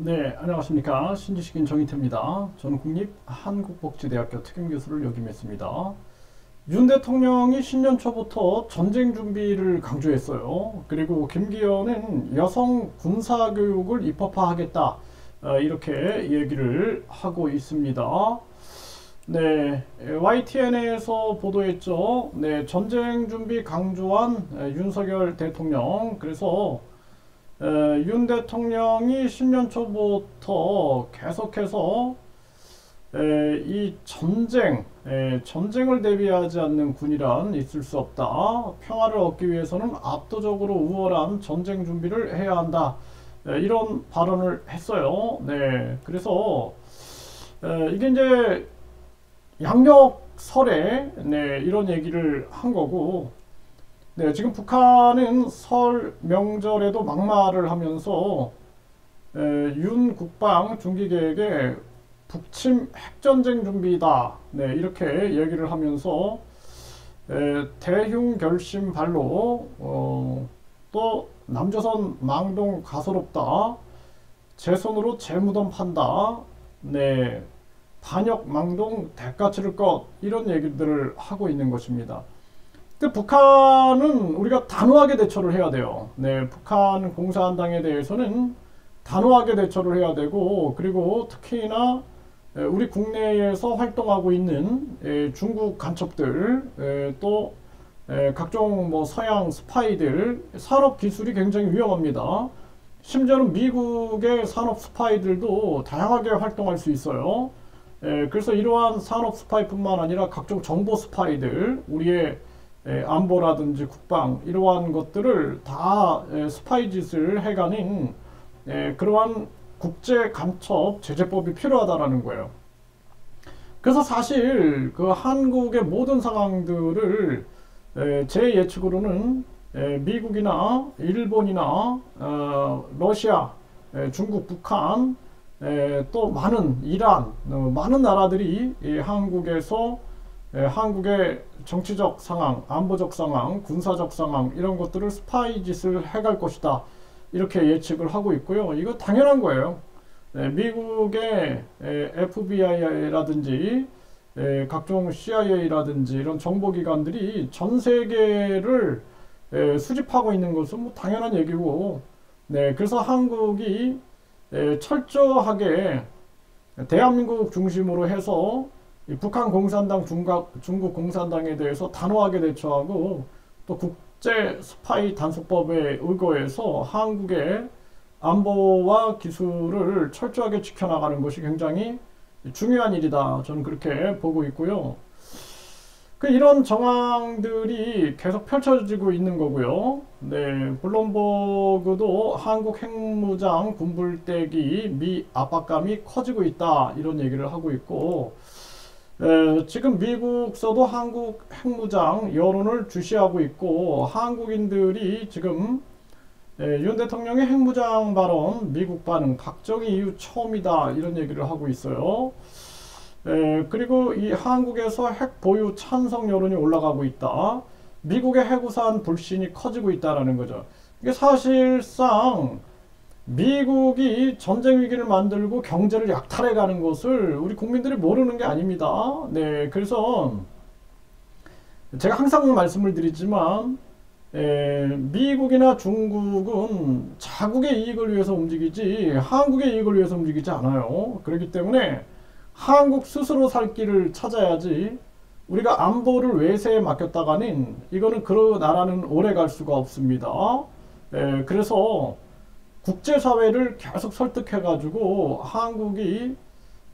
네, 안녕하십니까. 신지식인 정희태입니다. 저는 국립한국복지대학교 특임교수를 역임했습니다. 윤 대통령이 신년 초부터 전쟁 준비를 강조했어요. 그리고 김기현은 여성 군사교육을 입법화하겠다. 이렇게 얘기를 하고 있습니다. 네, YTN에서 보도했죠. 네, 전쟁 준비 강조한 윤석열 대통령. 그래서 윤 대통령이 신년 초부터 계속해서 이 전쟁을 대비하지 않는 군이란 있을 수 없다. 평화를 얻기 위해서는 압도적으로 우월한 전쟁 준비를 해야 한다. 이런 발언을 했어요. 네, 그래서 이게 이제 양력설에 이런 얘기를 한 거고, 네, 지금 북한은 설 명절에도 막말을 하면서 윤 국방 중기계에게 북침 핵전쟁 준비다. 네, 이렇게 얘기를 하면서 대흉 결심 발로 또 남조선 망동 가소롭다. 제 손으로 제 무덤 판다. 네, 반역 망동 대가 치를 것, 이런 얘기들을 하고 있는 것입니다. 근데 북한은 우리가 단호하게 대처를 해야 돼요. 네, 북한 공산당에 대해서는 단호하게 대처를 해야 되고, 그리고 특히나 우리 국내에서 활동하고 있는 중국 간첩들, 또 각종 뭐 서양 스파이들, 산업 기술이 굉장히 위험합니다. 심지어는 미국의 산업 스파이들도 다양하게 활동할 수 있어요. 그래서 이러한 산업 스파이뿐만 아니라 각종 정보 스파이들, 우리의 안보라든지 국방, 이러한 것들을 다 스파이 짓을 해가는 그러한 국제 간첩 제재법이 필요하다라는 거예요. 그래서 사실 그 한국의 모든 상황들을 제 예측으로는 미국이나 일본이나 러시아, 중국, 북한, 또 많은 이란, 많은 나라들이 한국의 정치적 상황, 안보적 상황, 군사적 상황, 이런 것들을 스파이 짓을 해갈 것이다. 이렇게 예측을 하고 있고요. 이거 당연한 거예요. 미국의 FBI라든지 각종 CIA라든지 이런 정보기관들이 전 세계를 수집하고 있는 것은 뭐 당연한 얘기고, 네, 그래서 한국이 철저하게 대한민국 중심으로 해서 북한 공산당, 중국 공산당에 대해서 단호하게 대처하고, 또 국제 스파이 단속법에 의거해서 한국의 안보와 기술을 철저하게 지켜나가는 것이 굉장히 중요한 일이다. 저는 그렇게 보고 있고요. 이런 정황들이 계속 펼쳐지고 있는 거고요. 네, 블룸버그도 한국 핵무장 군불대기 미 압박감이 커지고 있다. 이런 얘기를 하고 있고, 지금 미국서도 한국 핵무장 여론을 주시하고 있고, 한국인들이 지금 윤 대통령의 핵무장 발언, 미국 반응, 박정희 이후 처음이다. 이런 얘기를 하고 있어요. 그리고 이 한국에서 핵 보유 찬성 여론이 올라가고 있다. 미국의 핵우산 불신이 커지고 있다라는 거죠. 이게 사실상 미국이 전쟁 위기를 만들고 경제를 약탈해 가는 것을 우리 국민들이 모르는 게 아닙니다. 네, 그래서 제가 항상 말씀을 드리지만 미국이나 중국은 자국의 이익을 위해서 움직이지 한국의 이익을 위해서 움직이지 않아요. 그렇기 때문에 한국 스스로 살 길을 찾아야지, 우리가 안보를 외세에 맡겼다가는 이거는 그 나라는 오래 갈 수가 없습니다. 그래서 국제사회를 계속 설득해가지고 한국이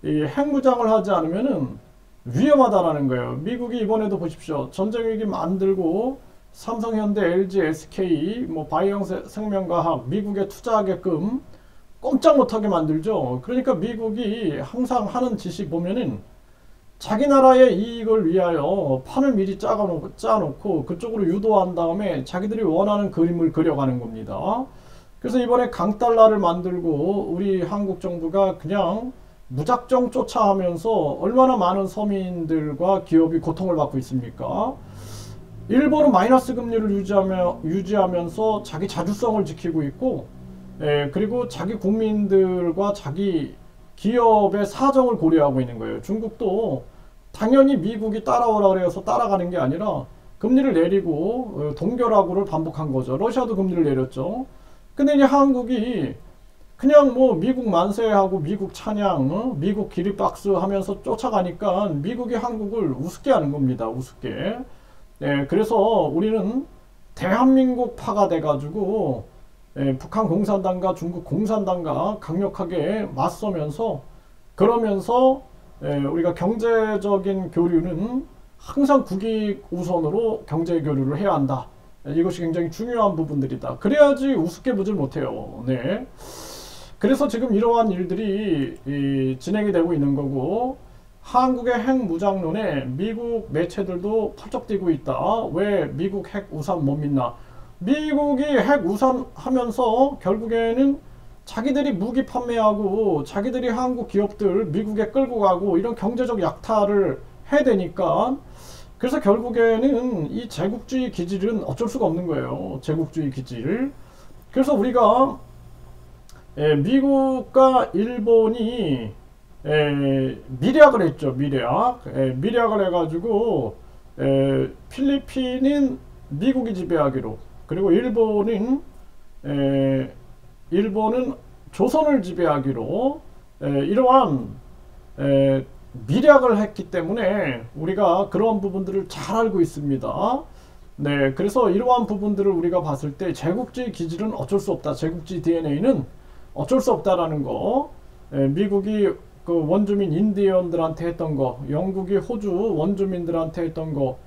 이 핵무장을 하지 않으면은 위험하다라는 거예요. 미국이 이번에도 보십시오. 전쟁위기 만들고 삼성, 현대, LG, SK, 뭐 바이오생명과학 미국에 투자하게끔 꼼짝 못하게 만들죠. 그러니까 미국이 항상 하는 짓이 보면은 자기 나라의 이익을 위하여 판을 미리 짜놓고 그쪽으로 유도한 다음에 자기들이 원하는 그림을 그려가는 겁니다. 그래서 이번에 강달러를 만들고 우리 한국 정부가 그냥 무작정 쫓아하면서 얼마나 많은 서민들과 기업이 고통을 받고 있습니까? 일본은 마이너스 금리를 유지하면서 자기 자주성을 지키고 있고, 그리고 자기 국민들과 자기 기업의 사정을 고려하고 있는 거예요. 중국도 당연히 미국이 따라오라 그래서 따라가는 게 아니라 금리를 내리고 동결하고를 반복한 거죠. 러시아도 금리를 내렸죠. 근데 이제 한국이 그냥 뭐 미국 만세하고 미국 찬양, 미국 기립박수 하면서 쫓아가니까 미국이 한국을 우습게 하는 겁니다. 우습게. 그래서 우리는 대한민국파가 돼가지고 북한 공산당과 중국 공산당과 강력하게 맞서면서 그러면서 우리가 경제적인 교류는 항상 국익 우선으로 경제 교류를 해야 한다. 이것이 굉장히 중요한 부분들이다. 그래야지 우습게 보질 못해요. 네. 그래서 지금 이러한 일들이 진행이 되고 있는 거고 한국의 핵무장론에 미국 매체들도 펄쩍 뛰고 있다. 왜 미국 핵 우산 못 믿나? 미국이 핵 우산 하면서 결국에는 자기들이 무기 판매하고 자기들이 한국 기업들 미국에 끌고 가고 이런 경제적 약탈을 해야 되니까 그래서 결국에는 이 제국주의 기질은 어쩔 수가 없는 거예요. 제국주의 기질. 그래서 우리가 미국과 일본이 밀약을 했죠. 밀약을 해가지고 필리핀은 미국이 지배하기로 그리고 일본은 조선을 지배하기로 이러한 밀약을 했기 때문에 우리가 그러한 부분들을 잘 알고 있습니다. 네, 그래서 이러한 부분들을 우리가 봤을 때 제국주의 기질은 어쩔 수 없다. 제국주의 DNA는 어쩔 수 없다라는 거. 미국이 그 원주민 인디언들한테 했던 거, 영국이 호주 원주민들한테 했던 거,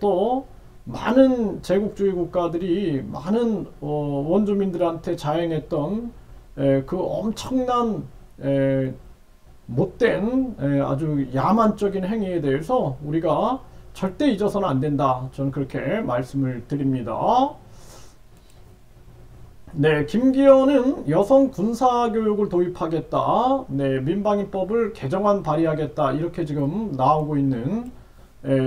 또 많은 제국주의 국가들이 많은 원주민들한테 자행했던 그 엄청난 못된 아주 야만적인 행위에 대해서 우리가 절대 잊어서는 안 된다. 저는 그렇게 말씀을 드립니다. 네, 김기현은 여성 군사교육을 도입하겠다. 네, 민방위법을 개정안 발의하겠다. 이렇게 지금 나오고 있는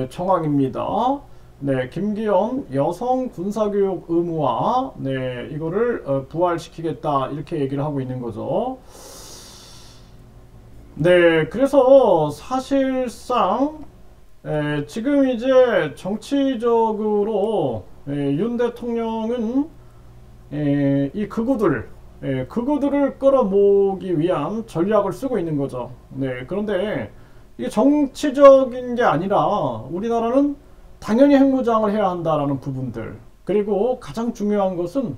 정황입니다. 네, 김기현 여성 군사교육 의무화, 네, 이거를 부활시키겠다. 이렇게 얘기를 하고 있는 거죠. 네, 그래서 사실상 지금 이제 정치적으로 윤 대통령은 이 극우들을 끌어모으기 위한 전략을 쓰고 있는 거죠. 네, 그런데 이게 정치적인 게 아니라 우리나라는 당연히 핵무장을 해야 한다라는 부분들, 그리고 가장 중요한 것은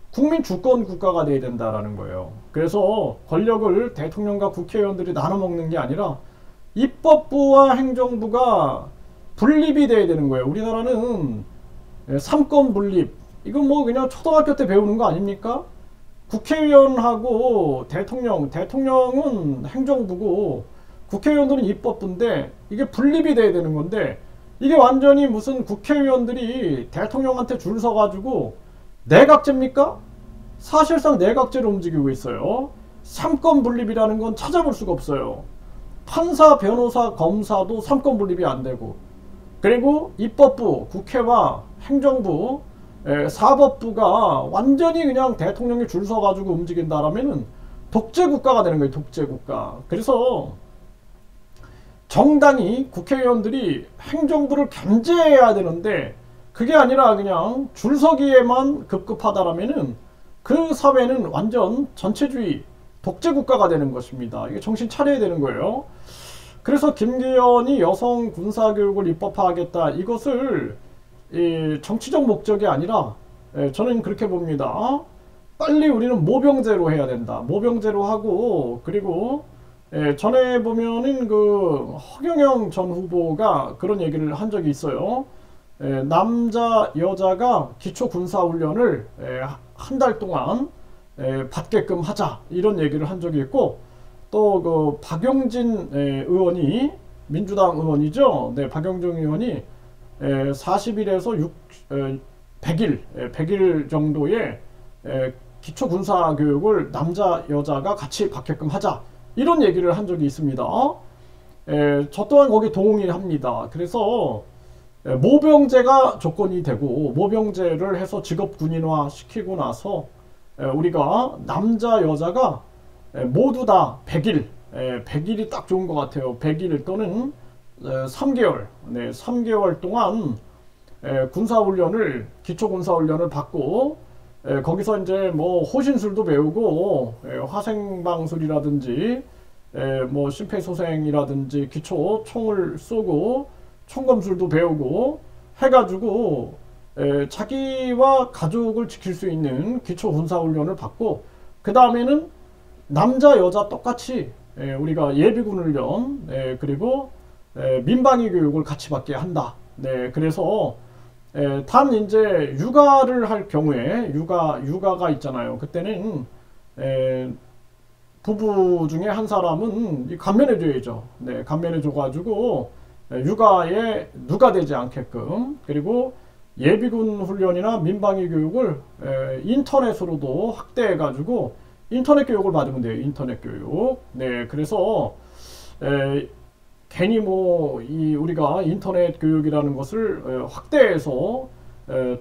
국민 주권 국가가 돼야 된다라는 거예요. 그래서 권력을 대통령과 국회의원들이 나눠 먹는 게 아니라 입법부와 행정부가 분립이 돼야 되는 거예요. 우리나라는 삼권 분립, 이건 뭐 그냥 초등학교 때 배우는 거 아닙니까? 국회의원하고 대통령은 행정부고 국회의원들은 입법부인데 이게 분립이 돼야 되는 건데 이게 완전히 무슨 국회의원들이 대통령한테 줄 서가지고 내각제입니까? 사실상 내각제로 움직이고 있어요. 삼권 분립이라는 건 찾아볼 수가 없어요. 판사, 변호사, 검사도 삼권 분립이 안 되고 그리고 입법부, 국회와 행정부, 사법부가 완전히 그냥 대통령이 줄 서가지고 움직인다라면은 독재 국가가 되는 거예요. 독재 국가. 그래서 정당이 국회의원들이 행정부를 견제해야 되는데 그게 아니라 그냥 줄서기에만 급급하다라면은 그 사회는 완전 전체주의 독재 국가가 되는 것입니다. 이게 정신 차려야 되는 거예요. 그래서 김기현이 여성 군사교육을 입법화하겠다. 이것을 정치적 목적이 아니라 저는 그렇게 봅니다. 빨리 우리는 모병제로 해야 된다. 모병제로 하고 그리고 전에 보면은 그 허경영 전 후보가 그런 얘기를 한 적이 있어요. 남자 여자가 기초군사훈련을 한 달 동안 받게끔 하자 이런 얘기를 한 적이 있고 또 그 박용진 의원이 민주당 의원이죠. 네, 박용진 의원이 40일에서 100일 정도의 기초군사교육을 남자 여자가 같이 받게끔 하자 이런 얘기를 한 적이 있습니다. 저 또한 거기 동의합니다. 그래서 모병제가 조건이 되고 모병제를 해서 직업군인화 시키고 나서 우리가 남자 여자가 모두 다 100일, 100일이 딱 좋은 것 같아요. 100일 또는 3개월, 3개월 동안 군사훈련을, 기초군사훈련을 받고, 거기서 이제 뭐 호신술도 배우고, 화생방술이라든지, 뭐 심폐소생이라든지 기초 총을 쏘고 총검술도 배우고 해가지고 자기와 가족을 지킬 수 있는 기초 군사훈련을 받고, 그 다음에는 남자 여자 똑같이 우리가 예비군 훈련, 그리고 민방위 교육을 같이 받게 한다. 그래서 단 이제 육아를 할 경우에 육아가 있잖아요. 그때는 부부 중에 한 사람은 감면해 줘야죠. 감면해 줘가지고 육아에 누가 되지 않게끔, 그리고 예비군 훈련이나 민방위 교육을 인터넷으로도 확대해가지고 인터넷 교육을 받으면 돼요. 인터넷 교육. 그래서 괜히 뭐 우리가 인터넷 교육이라는 것을 확대해서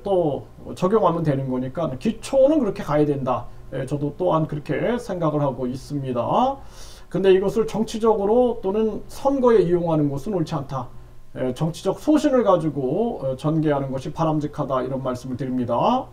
또 적용하면 되는 거니까 기초는 그렇게 가야 된다. 저도 또한 그렇게 생각을 하고 있습니다. 근데 이것을 정치적으로 또는 선거에 이용하는 것은 옳지 않다. 정치적 소신을 가지고 전개하는 것이 바람직하다, 이런 말씀을 드립니다.